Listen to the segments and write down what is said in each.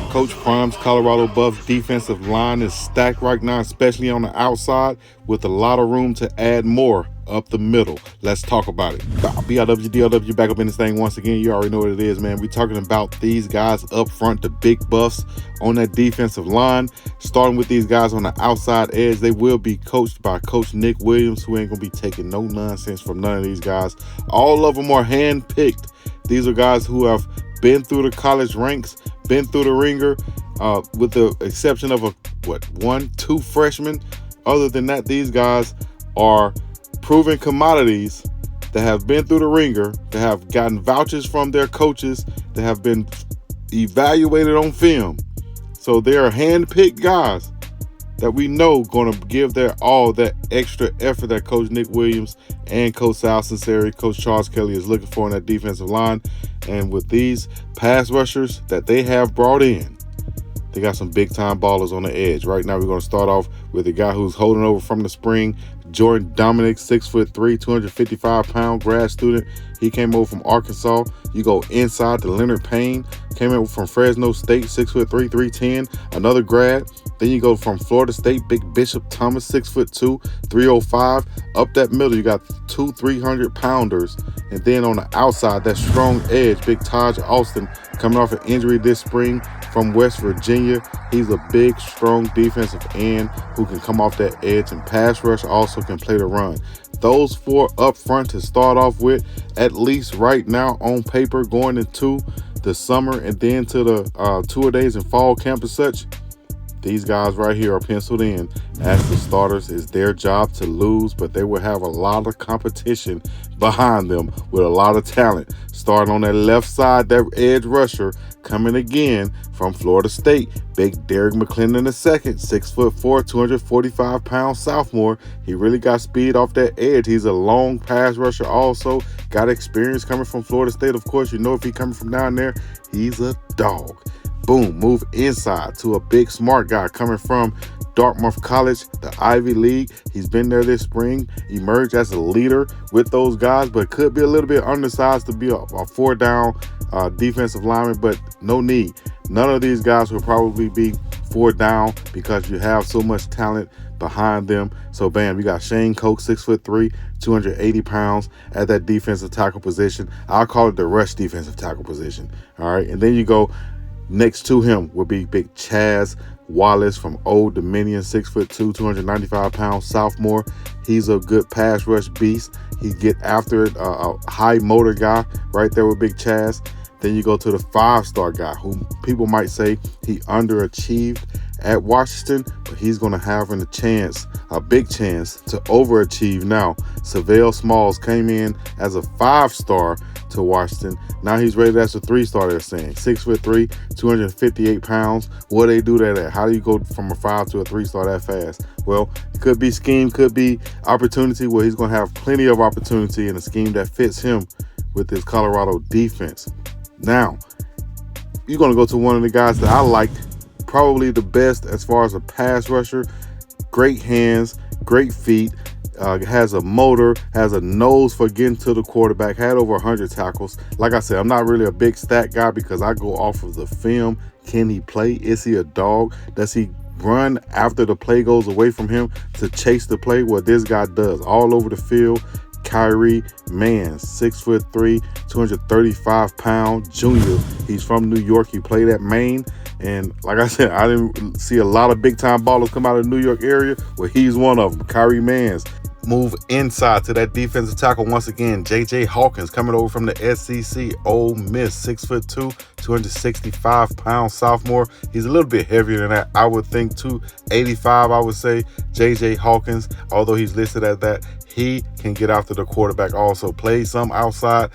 Coach Prime's Colorado Buffs defensive line is stacked right now, especially on the outside, with a lot of room to add more up the middle. Let's talk about it. BRW, DLW, back up in this thing once again. You already know what it is, man. We're talking about these guys up front, the big buffs on that defensive line. Starting with these guys on the outside edge, they will be coached by Coach Nick Williams, who ain't going to be taking no nonsense from none of these guys. All of them are hand-picked. These are guys who have been through the college ranks, been through the ringer, with the exception of two freshmen. Other than that, these guys are proven commodities that have been through the ringer, that have gotten vouchers from their coaches, that have been evaluated on film. So they are hand-picked guys that we know going to give their all, that extra effort that Coach Nick Williams and Coach Sal Sunseri, Coach Charles Kelly is looking for in that defensive line. And with these pass rushers that they have brought in, they got some big-time ballers on the edge. Right now, we're going to start off with a guy who's holding over from the spring, Dominick, 6'3", 255-pound grad student. He came over from Arkansas. You go inside to Leonard Payne, came in from Fresno State, 6'3", 310, another grad. Then you go from Florida State, Big Bishop Thomas, 6'2", 305. Up that middle, you got two 300-pounders. And then on the outside, that strong edge, Big Taije Alston, coming off an injury this spring from West Virginia. He's a big, strong defensive end who can come off that edge and pass rush, also can play the run. Those four up front to start off with, at least right now on paper, going into the summer and then to the tour days and fall camp and such. These guys right here are penciled in as the starters. It's their job to lose, but they will have a lot of competition behind them with a lot of talent. Starting on that left side, that edge rusher coming again from Florida State, Big Derek McClendon II, 6'4", 245-pound sophomore. He really got speed off that edge. He's a long pass rusher also. Got experience coming from Florida State. Of course, you know if he's coming from down there, he's a dog. Boom, move inside to a big smart guy coming from Dartmouth College, the Ivy League. He's been there this spring, emerged as a leader with those guys, but could be a little bit undersized to be a four-down defensive lineman, but no need. None of these guys will probably be four down because you have so much talent behind them. So, bam, you got Shane Koch, 6'3", 280 pounds at that defensive tackle position. I'll call it the rush defensive tackle position. All right, and then you go next to him will be Big Chaz Wallace from Old Dominion, 6'2", 295-pound sophomore. He's a good pass rush beast. He get after it, a high motor guy right there with Big Chaz. Then you go to the five-star guy who people might say he underachieved at Washington, but he's going to have a big chance to overachieve now. Savell Smalls came in as a five-star to Washington. Now he's rated as a three-star, they're saying. 6'3", 258 pounds. What they do that at? How do you go from a five to a three-star that fast? Well, it could be scheme, could be opportunity. Well, he's going to have plenty of opportunity in a scheme that fits him with this Colorado defense. Now, you're going to go to one of the guys that I liked, probably the best as far as a pass rusher. Great hands, great feet, has a motor, has a nose for getting to the quarterback, had over 100 tackles. Like I said, I'm not really a big stat guy because I go off of the film. Can he play? Is he a dog? Does he run after the play goes away from him to chase the play? Well, this guy does all over the field. Khairi, man, 6'3", 235-pound junior. He's from New York. He played at Maine. And like I said, I didn't see a lot of big-time ballers come out of the New York area. Well, he's one of them. Khairi Mans. Move inside to that defensive tackle once again. J.J. Hawkins coming over from the SEC. Ole Miss, 6'2", 265-pound sophomore. He's a little bit heavier than that. I would think 285, I would say. J.J. Hawkins, although he's listed as that, he can get after the quarterback also. Play some outside,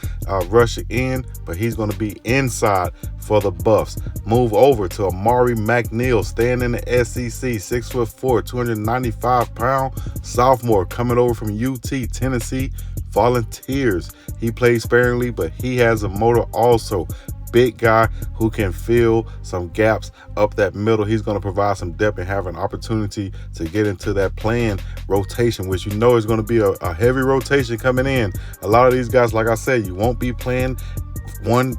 rush in, but he's going to be inside for the Buffs. Move over to Amari McNeil, staying in the SEC, 6'4", 295-pound sophomore, coming over from UT Tennessee Volunteers. He plays sparingly, but he has a motor also. Big guy who can fill some gaps up that middle. He's going to provide some depth and have an opportunity to get into that playing rotation, which you know is going to be a heavy rotation coming in. A lot of these guys, like I said, you won't be playing one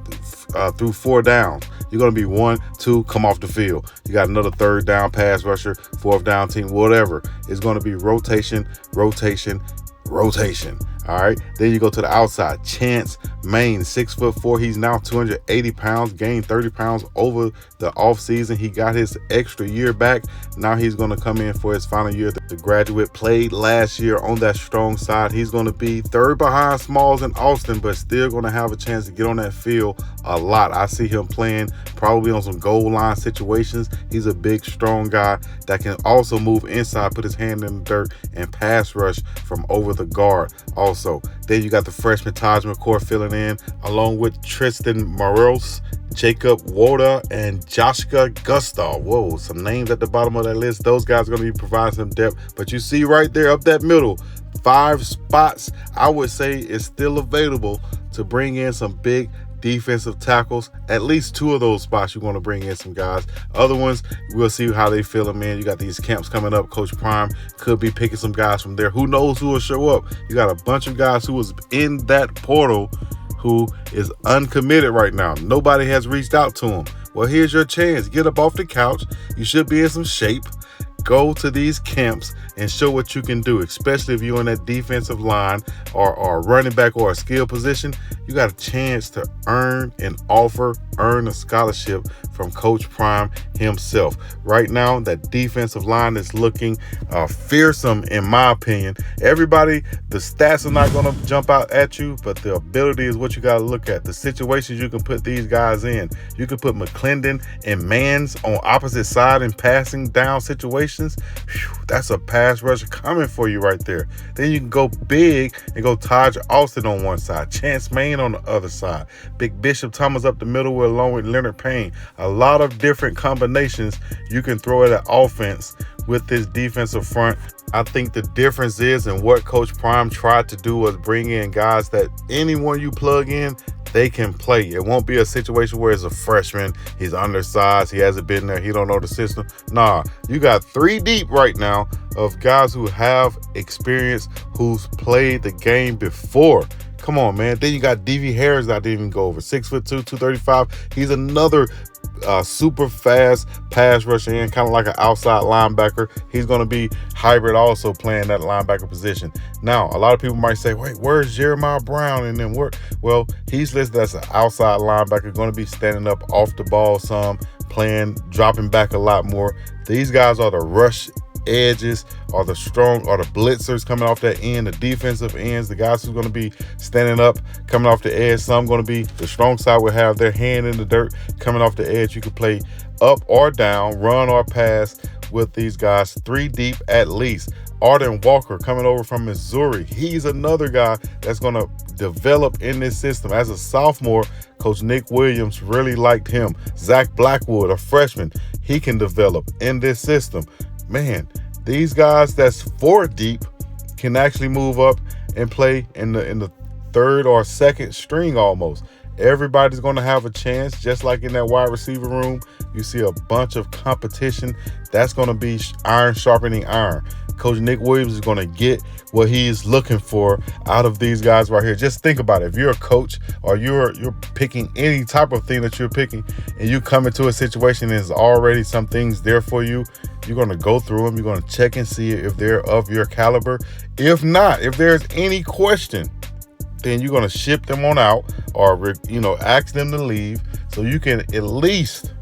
through 4 downs. You're going to be 1, 2, come off the field. You got another 3rd down pass rusher, 4th down team, whatever. It's going to be rotation, rotation, rotation. All right. Then you go to the outside. Chance Maine, 6'4". He's now 280 pounds, gained 30 pounds over the offseason. He got his extra year back. Now he's going to come in for his final year. The graduate played last year on that strong side. He's going to be 3rd behind Smalls and Alston, but still going to have a chance to get on that field a lot. I see him playing probably on some goal line situations. He's a big, strong guy that can also move inside, put his hand in the dirt, and pass rush from over the guard. Also, then you got the freshman Taije filling in, along with Tristan Morelos, Jacob Woda, and Joshua Gustav. Whoa, some names at the bottom of that list. Those guys are going to be providing some depth. But you see right there up that middle, 5 spots, I would say, is still available to bring in some big defensive tackles. At least 2 of those spots, you're going to bring in some guys. Other ones, we'll see how they feel them in. You got these camps coming up. Coach Prime could be picking some guys from there. Who knows who will show up? You got a bunch of guys who was in that portal who is uncommitted right now. Nobody has reached out to him. Well, here's your chance. Get up off the couch. You should be in some shape. Go to these camps and show what you can do, especially if you're in that defensive line or running back or a skill position. You got a chance to earn a scholarship from Coach Prime himself. Right now, that defensive line is looking fearsome, in my opinion. Everybody, the stats are not going to jump out at you, but the ability is what you got to look at. The situations you can put these guys in. You can put McClendon and Mans on opposite side in passing down situations. Whew, that's a pass rusher coming for you right there. Then you can go big and go Taije Alston on one side, Chance Maine on the other side, Big Bishop Thomas up the middle along with Leonard Payne. A lot of different combinations you can throw at an offense with this defensive front. I think the difference is in what Coach Prime tried to do was bring in guys that anyone you plug in, they can play. It won't be a situation where it's a freshman, he's undersized, he hasn't been there, he don't know the system. Nah, you got 3 deep right now of guys who have experience, who's played the game before. Come on, man. Then you got D.V. Harris that didn't even go over. 6'2", 235. He's another super fast pass rusher in, kind of like an outside linebacker. He's going to be hybrid, also playing that linebacker position. Now, a lot of people might say, wait, where's Jeremiah Brown? And then well, he's listed as an outside linebacker, going to be standing up off the ball some, dropping back a lot more. These guys are the rush edges, or the strong, or the blitzers coming off that end, the defensive ends, the guys who's going to be standing up, coming off the edge. Some going to be the strong side will have their hand in the dirt, coming off the edge. You can play up or down, run or pass with these guys. 3 deep at least. Arden Walker coming over from Missouri. He's another guy that's going to develop in this system. As a sophomore, Coach Nick Williams really liked him. Zach Blackwood, a freshman, he can develop in this system. Man, these guys that's 4 deep can actually move up and play in the 3rd or 2nd string almost. Everybody's going to have a chance, just like in that wide receiver room. You see a bunch of competition. That's going to be iron sharpening iron. Coach Nick Williams is going to get what he's looking for out of these guys right here. Just think about it. If you're a coach or you're picking any type of thing that you're picking, and you come into a situation and there's already some things there for you, you're going to go through them. You're going to check and see if they're of your caliber. If not, if there's any question, then you're going to ship them on out, or ask them to leave, so you can at least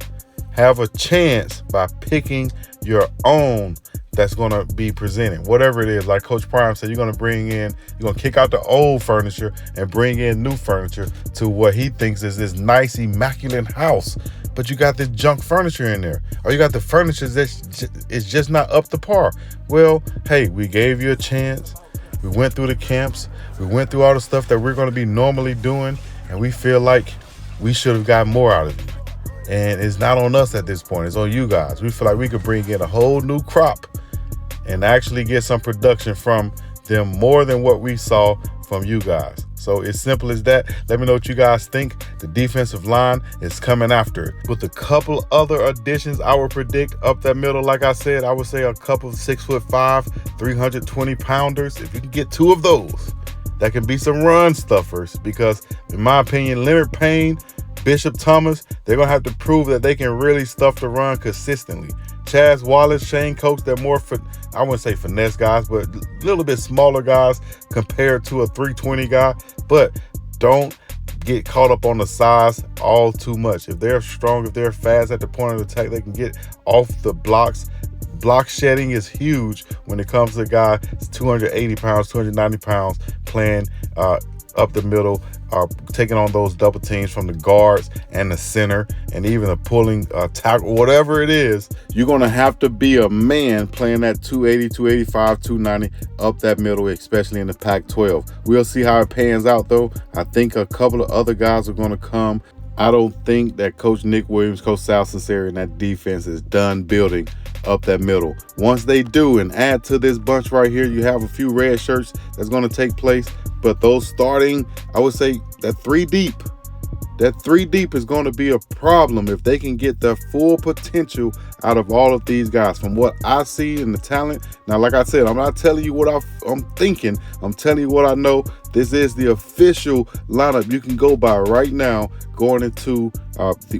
have a chance by picking your own that's going to be presented, whatever it is. Like Coach Prime said, you're going to kick out the old furniture and bring in new furniture to what he thinks is this nice, immaculate house. But you got this junk furniture in there, or you got the furniture that is just not up to par. Well, hey, we gave you a chance. We went through the camps. We went through all the stuff that we're going to be normally doing, and we feel like we should have got more out of you. And it's not on us at this point. It's on you guys. We feel like we could bring in a whole new crop and actually get some production from them, more than what we saw from you guys. So it's simple as that. Let me know what you guys think. The defensive line is coming after it. With a couple other additions, I would predict up that middle, like I said, I would say a couple of 6'5", 320 pounders. If you can get 2 of those, that can be some run stuffers, because in my opinion, Leonard Payne, Bishop Thomas, they're going to have to prove that they can really stuff the run consistently. Chaz Wallace, Shane Coates, they're more, I wouldn't say finesse guys, but a little bit smaller guys compared to a 320 guy. But don't get caught up on the size all too much. If they're strong, if they're fast at the point of attack, they can get off the blocks. Block shedding is huge when it comes to a guy 280 pounds, 290 pounds playing up the middle, taking on those double teams from the guards and the center, and even a pulling tackle, whatever it is. You're going to have to be a man playing that 280, 285, 290 up that middle, especially in the Pac-12. We'll see how it pans out, though. I think a couple of other guys are going to come. I don't think that Coach Nick Williams, Coach Sal Sunseri, and that defense is done building up that middle. Once they do and add to this bunch right here, you have a few red shirts that's going to take place. But those starting, I would say that three deep is going to be a problem if they can get the full potential out of all of these guys. From what I see in the talent, now, like I said, I'm not telling you what I'm thinking. I'm telling you what I know. This is the official lineup you can go by right now going into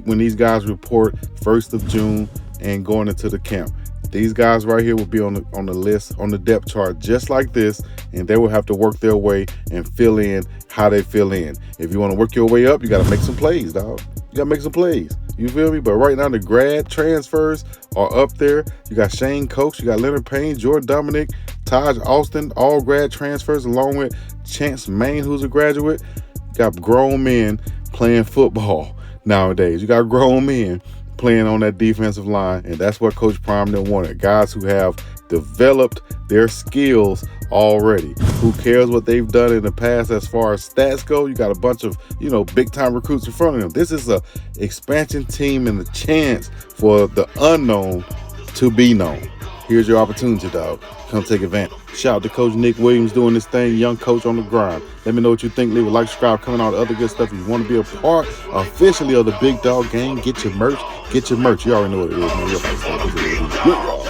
when these guys report 1st of June and going into the camp. These guys right here will be on the list, on the depth chart, just like this, and they will have to work their way and fill in how they fill in. If you want to work your way up, you got to make some plays, dog. You got to make some plays. You feel me? But right now, the grad transfers are up there. You got Shane Coates, you got Leonard, Payne, Jordan, Dominick, Taije, Alston, all grad transfers, along with Chance Main, who's a graduate. You got grown men playing football nowadays. You got grown men playing on that defensive line, and that's what Coach Prime didn't want. Guys who have developed their skills already. Who cares what they've done in the past as far as stats go? You got a bunch of, big time recruits in front of them. This is a expansion team and the chance for the unknown to be known. Here's your opportunity, dog. Come take advantage. Shout out to Coach Nick Williams doing this thing, young coach on the grind. Let me know what you think. Leave a like, subscribe, coming out, other good stuff. If you want to be a part officially of the Big Dog Gang, get your merch. You already know what it is, man.